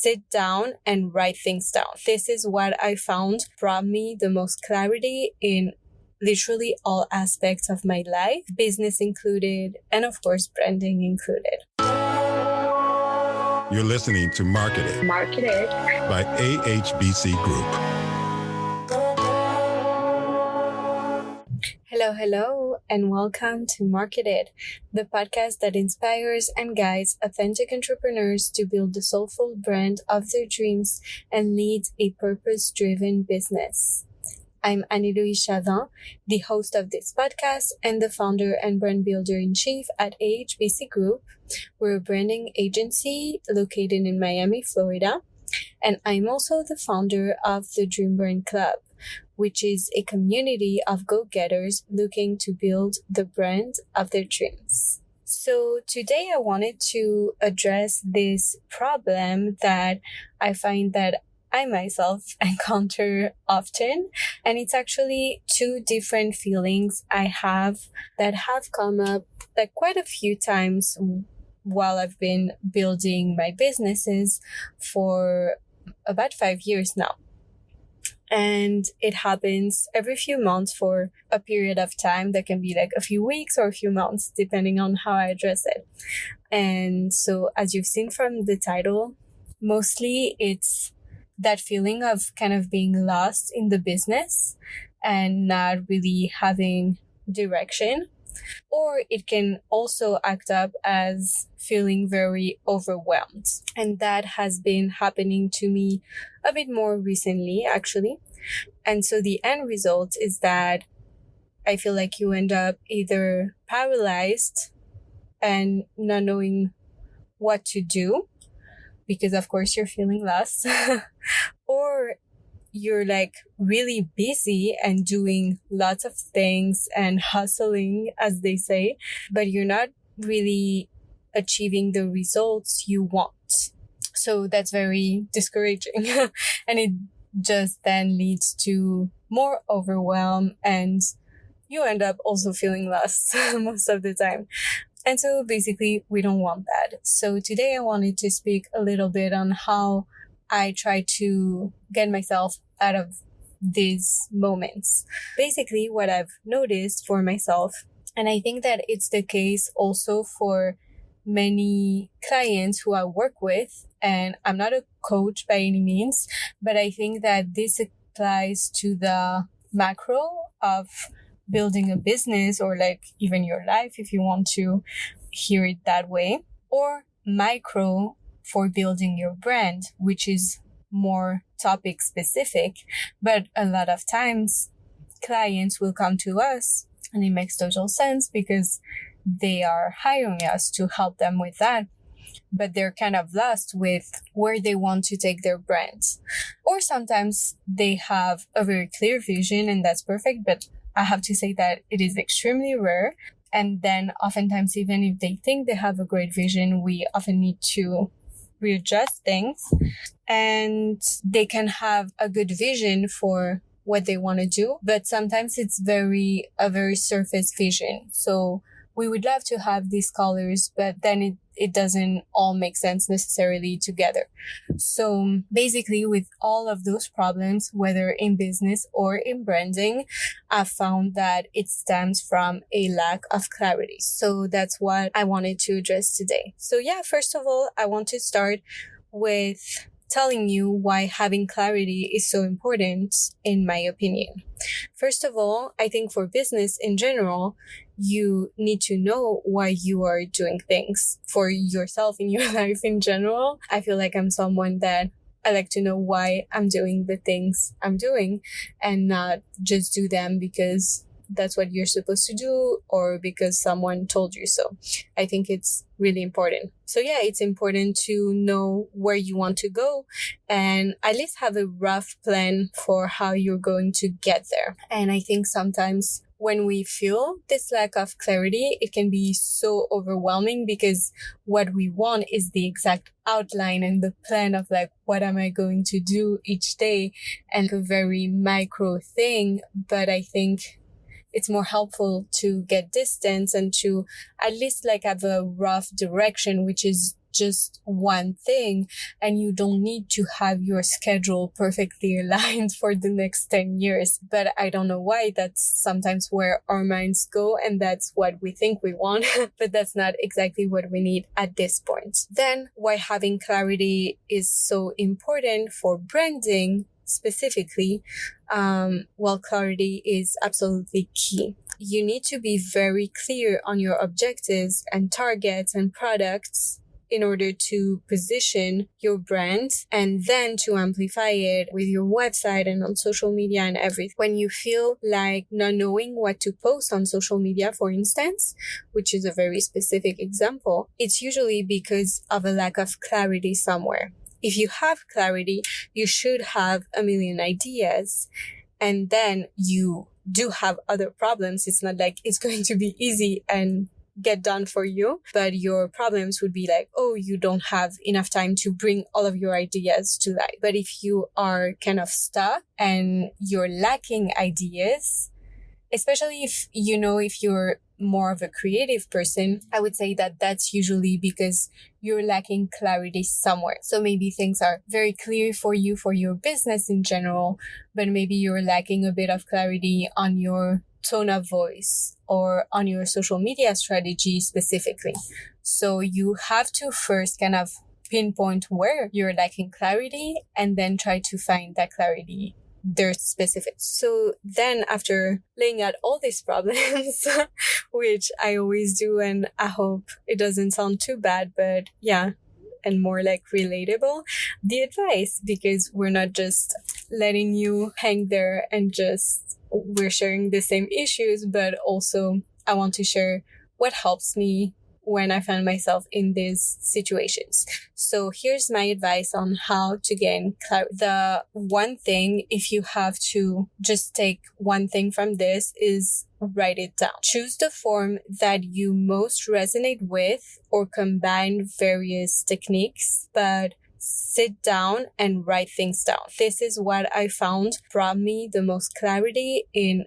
sit down and write things down. This is what I found brought me the most clarity in literally all aspects of my life, business included, and of course, branding included. You're listening to Marketed by AHBC Group. Hello, and welcome to Marketed, the podcast that inspires and guides authentic entrepreneurs to build the soulful brand of their dreams and lead a purpose-driven business. I'm Anne-Héloïse, the host of this podcast and the founder and brand builder-in-chief at AHBC Group. We're a branding agency located in Miami, Florida, and I'm also the founder of the Dream Brand Club, which is a community of go-getters looking to build the brand of their dreams. So today I wanted to address this problem that I find that I myself encounter often, and it's actually two different feelings I have that have come up like quite a few times while I've been building my businesses for about 5 years now. And it happens every few months for a period of time that can be like a few weeks or a few months, depending on how I address it. And so as you've seen from the title, mostly it's that feeling of kind of being lost in the business and not really having direction. Or it can also act up as feeling very overwhelmed. And that has been happening to me a bit more recently, actually. And so the end result is that I feel like you end up either paralyzed and not knowing what to do, because of course you're feeling lost, or you're like really busy and doing lots of things and hustling, as they say, but you're not really achieving the results you want. So that's very discouraging. And it just then leads to more overwhelm, and you end up also feeling lost most of the time. And so basically we don't want that. So today I wanted to speak a little bit on how I try to get myself out of these moments. Basically what I've noticed for myself, and I think that it's the case also for many clients who I work with, and I'm not a coach by any means, but I think that this applies to the macro of building a business, or like even your life, if you want to hear it that way, or micro for building your brand, which is more topic specific. But a lot of times clients will come to us, and it makes total sense because they are hiring us to help them with that, but they're kind of lost with where they want to take their brands. Or sometimes they have a very clear vision, and that's perfect, but I have to say that it is extremely rare. And then oftentimes, even if they think they have a great vision, we often need to readjust things, and they can have a good vision for what they want to do, but sometimes it's a very surface vision. So we would love to have these colors, but then it doesn't all make sense necessarily together. So basically with all of those problems, whether in business or in branding, I've found that it stems from a lack of clarity. So that's what I wanted to address today. So yeah, first of all, I want to start with telling you why having clarity is so important, in my opinion. First of all, I think for business in general, you need to know why you are doing things for yourself in your life in general. I feel like I'm someone that I like to know why I'm doing the things I'm doing, and not just do them because that's what you're supposed to do or because someone told you so. I think it's really important. So yeah, it's important to know where you want to go and at least have a rough plan for how you're going to get there. And I think sometimes when we feel this lack of clarity, it can be so overwhelming because what we want is the exact outline and the plan of like, what am I going to do each day, and a very micro thing. But I think it's more helpful to get distance and to at least like have a rough direction, which is just one thing, and you don't need to have your schedule perfectly aligned for the next 10 years. But I don't know why that's sometimes where our minds go, and that's what we think we want, but that's not exactly what we need at this point. Then why having clarity is so important for branding specifically, clarity is absolutely key. You need to be very clear on your objectives and targets and products in order to position your brand, and then to amplify it with your website and on social media and everything. When you feel like not knowing what to post on social media, for instance, which is a very specific example, it's usually because of a lack of clarity somewhere. If you have clarity, you should have a million ideas, and then you do have other problems. It's not like it's going to be easy and get done for you, but your problems would be like, oh, you don't have enough time to bring all of your ideas to life. But if you are kind of stuck and you're lacking ideas, especially if you're more of a creative person, I would say that that's usually because you're lacking clarity somewhere. So maybe things are very clear for you for your business in general, but maybe you're lacking a bit of clarity on your tone of voice or on your social media strategy specifically. So you have to first kind of pinpoint where you're lacking clarity, and then try to find that clarity they're specific. So then after laying out all these problems, which I always do, and I hope it doesn't sound too bad, but yeah, and more like relatable, the advice, because we're not just letting you hang there and just we're sharing the same issues, but also I want to share what helps me when I find myself in these situations. So here's my advice on how to gain clarity. The one thing, if you have to just take one thing from this, is write it down. Choose the form that you most resonate with, or combine various techniques, but sit down and write things down. This is what I found brought me the most clarity in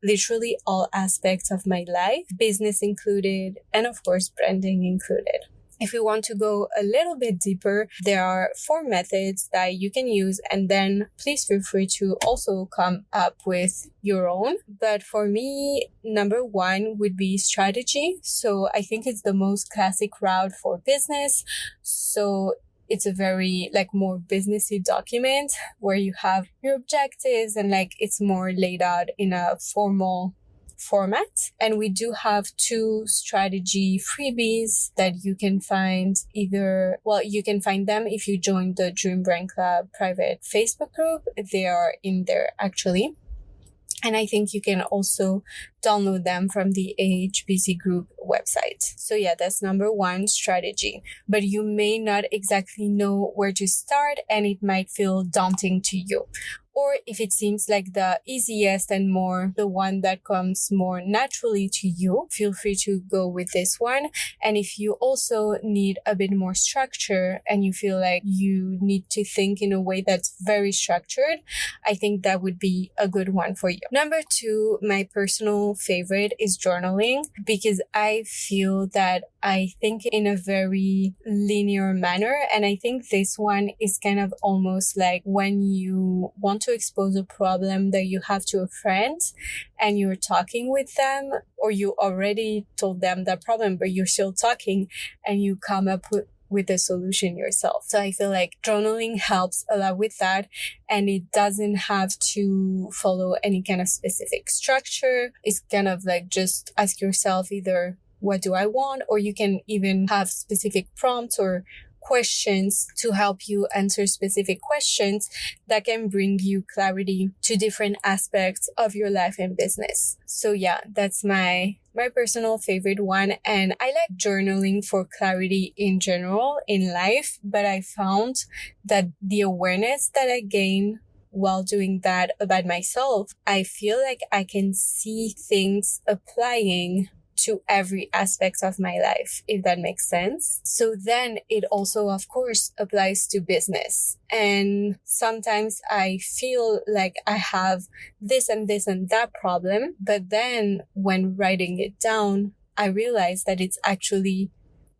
literally all aspects of my life, business included, and of course, branding included. If you want to go a little bit deeper, there are 4 methods that you can use, and then please feel free to also come up with your own. But for me, number 1 would be strategy. So I think it's the most classic route for business. So it's a very more businessy document where you have your objectives and it's more laid out in a formal format. And we do have 2 strategy freebies that you can find you can find them if you join the Dream Brand Club private Facebook group. They are in there actually. And I think you can also download them from the AHBC group website. So yeah, that's number 1, strategy. But you may not exactly know where to start, and it might feel daunting to you. Or if it seems like the easiest and the one that comes more naturally to you, feel free to go with this one. And if you also need a bit more structure and you feel like you need to think in a way that's very structured, I think that would be a good one for you. Number 2, my personal favorite is journaling, because I feel that I think in a very linear manner. And I think this one is kind of almost like when you want to expose a problem that you have to a friend and you're talking with them, or you already told them that problem, but you're still talking and you come up with a solution yourself. So I feel like journaling helps a lot with that, and it doesn't have to follow any kind of specific structure. It's kind of just ask yourself either what do I want, or you can even have specific prompts or questions to help you answer specific questions that can bring you clarity to different aspects of your life and business. So yeah, that's my personal favorite one. And I like journaling for clarity in general in life, but I found that the awareness that I gain while doing that about myself, I feel like I can see things applying to every aspect of my life, if that makes sense. So then it also, of course, applies to business. And sometimes I feel like I have this and this and that problem, but then when writing it down, I realize that it's actually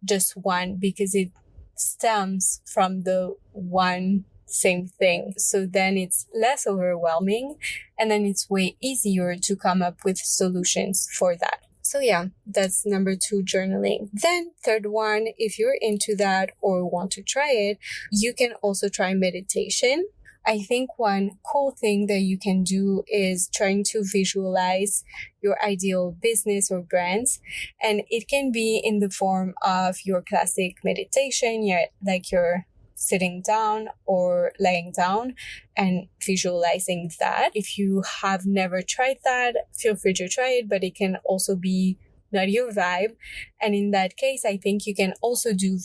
just one, because it stems from the one same thing. So then it's less overwhelming, and then it's way easier to come up with solutions for that. So yeah, that's number 2, journaling. Then third one, if you're into that or want to try it, you can also try meditation. I think one cool thing that you can do is trying to visualize your ideal business or brands. And it can be in the form of your classic meditation, like you're sitting down or laying down and visualizing that. If you have never tried that, feel free to try it, but it can also be not your vibe. And in that case, I think you can also do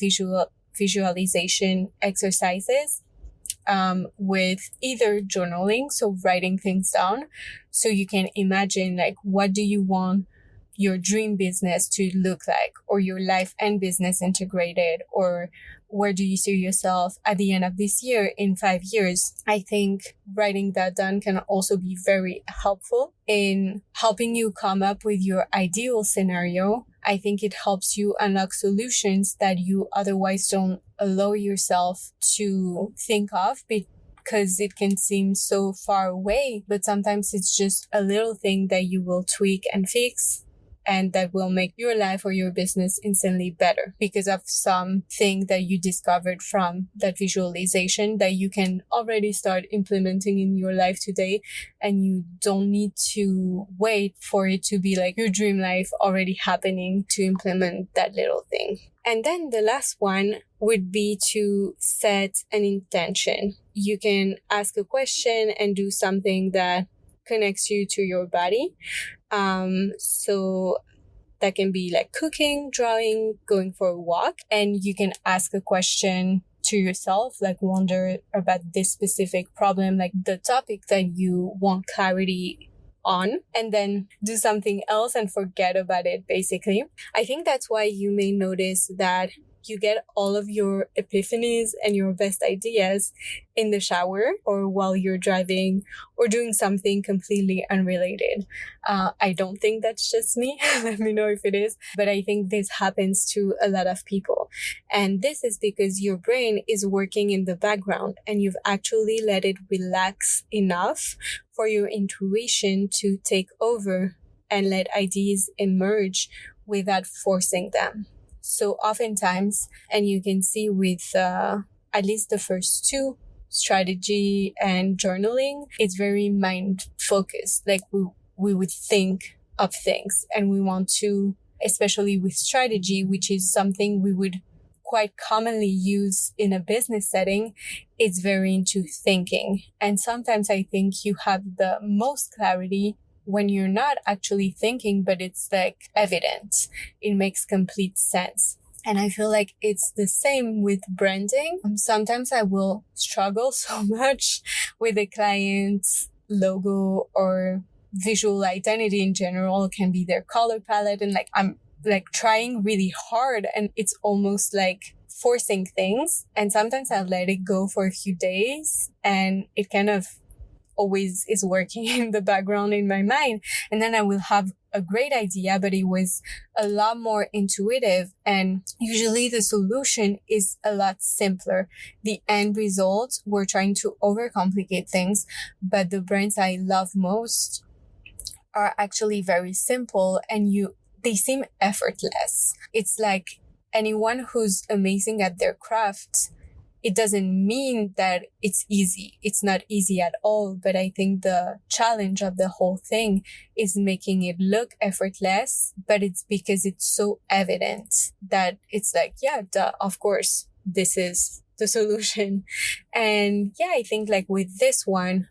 visualization exercises with either journaling, so writing things down. So you can imagine, like, what do you want your dream business to look like, or your life and business integrated, or where do you see yourself at the end of this year, in 5 years? I think writing that down can also be very helpful in helping you come up with your ideal scenario. I think it helps you unlock solutions that you otherwise don't allow yourself to think of, because it can seem so far away, but sometimes it's just a little thing that you will tweak and fix, and that will make your life or your business instantly better because of something that you discovered from that visualization that you can already start implementing in your life today. And you don't need to wait for it to be like your dream life already happening to implement that little thing. And then the last one would be to set an intention. You can ask a question and do something that connects you to your body. So that can be like cooking, drawing, going for a walk. And you can ask a question to yourself, like wonder about this specific problem, like the topic that you want clarity on, and then do something else and forget about it, basically. I think that's why you may notice that you get all of your epiphanies and your best ideas in the shower or while you're driving or doing something completely unrelated. I don't think that's just me. Let me know if it is. But I think this happens to a lot of people. And this is because your brain is working in the background and you've actually let it relax enough for your intuition to take over and let ideas emerge without forcing them. So oftentimes, and you can see with at least the first 2, strategy and journaling, it's very mind focused. Like we would think of things, and we want to, especially with strategy, which is something we would quite commonly use in a business setting, it's very into thinking. And sometimes I think you have the most clarity when you're not actually thinking, but it's like evident. It makes complete sense. And I feel like it's the same with branding. Sometimes I will struggle so much with a client's logo or visual identity in general. It can be their color palette. And like, I'm like trying really hard and it's almost like forcing things. And sometimes I'll let it go for a few days and it kind of always is working in the background in my mind. And then I will have a great idea, but it was a lot more intuitive. And usually the solution is a lot simpler. The end result, we're trying to overcomplicate things, but the brands I love most are actually very simple and they seem effortless. It's like anyone who's amazing at their craft, it doesn't mean that it's easy. It's not easy at all. But I think the challenge of the whole thing is making it look effortless, but it's because it's so evident that it's like, yeah, duh, of course, this is the solution. And yeah, I think like with this one,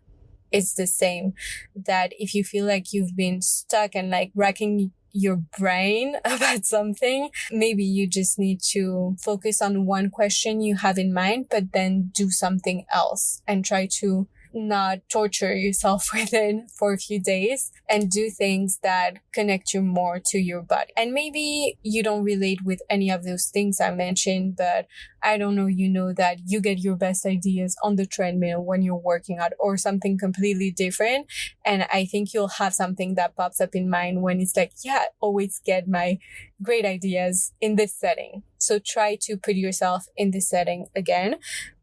it's the same, that if you feel like you've been stuck and like racking your brain about something, maybe you just need to focus on one question you have in mind, but then do something else and try to not torture yourself with it for a few days and do things that connect you more to your body. And maybe you don't relate with any of those things I mentioned, but I don't know, you know that you get your best ideas on the treadmill when you're working out or something completely different. And I think you'll have something that pops up in mind when it's like, yeah, I always get my great ideas in this setting. So try to put yourself in this setting again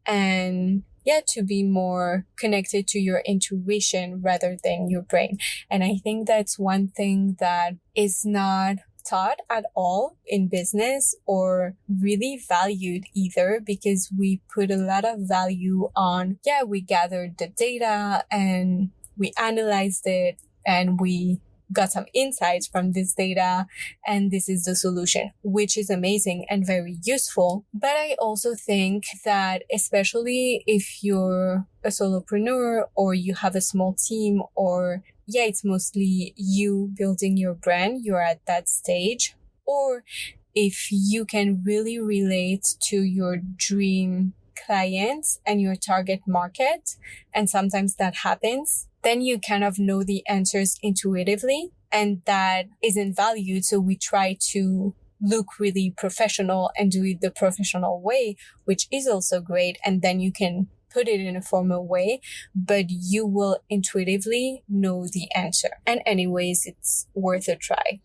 and to be more connected to your intuition rather than your brain. And I think that's one thing that is not taught at all in business or really valued either, because we put a lot of value on, we gathered the data and we analyzed it and we got some insights from this data and this is the solution, which is amazing and very useful. But I also think that especially if you're a solopreneur or you have a small team or it's mostly you building your brand, you're at that stage, or if you can really relate to your dream clients and your target market, and sometimes that happens, then you kind of know the answers intuitively, and that isn't valued. So we try to look really professional and do it the professional way, which is also great. And then you can put it in a formal way, but you will intuitively know the answer. And anyways, it's worth a try.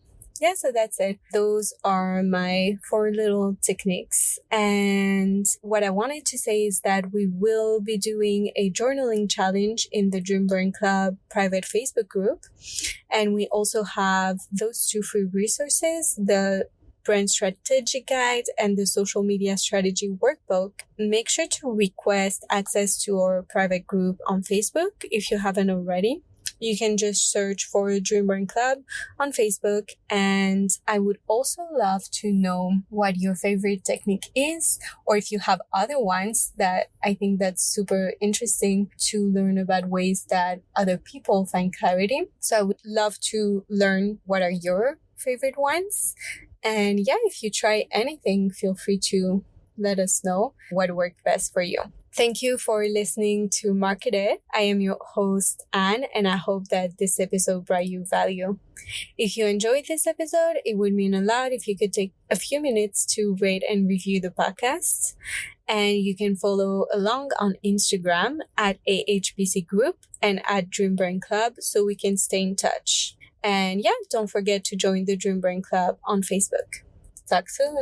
So that's it. Those are my 4 little techniques. And what I wanted to say is that we will be doing a journaling challenge in the Dream Brain Club private Facebook group. And we also have those 2 free resources, the Brand Strategy Guide and the Social Media Strategy Workbook. Make sure to request access to our private group on Facebook if you haven't already. You can just search for Dream Brain Club on Facebook. And I would also love to know what your favorite technique is, or if you have other ones that I think that's super interesting to learn about ways that other people find clarity. So I would love to learn what are your favorite ones. And if you try anything, feel free to let us know what worked best for you. Thank you for listening to Market It. I am your host, Anne, and I hope that this episode brought you value. If you enjoyed this episode, it would mean a lot if you could take a few minutes to rate and review the podcast. And you can follow along on Instagram at AHBC Group and at Dream Brain Club so we can stay in touch. And don't forget to join the Dream Brain Club on Facebook. Talk soon.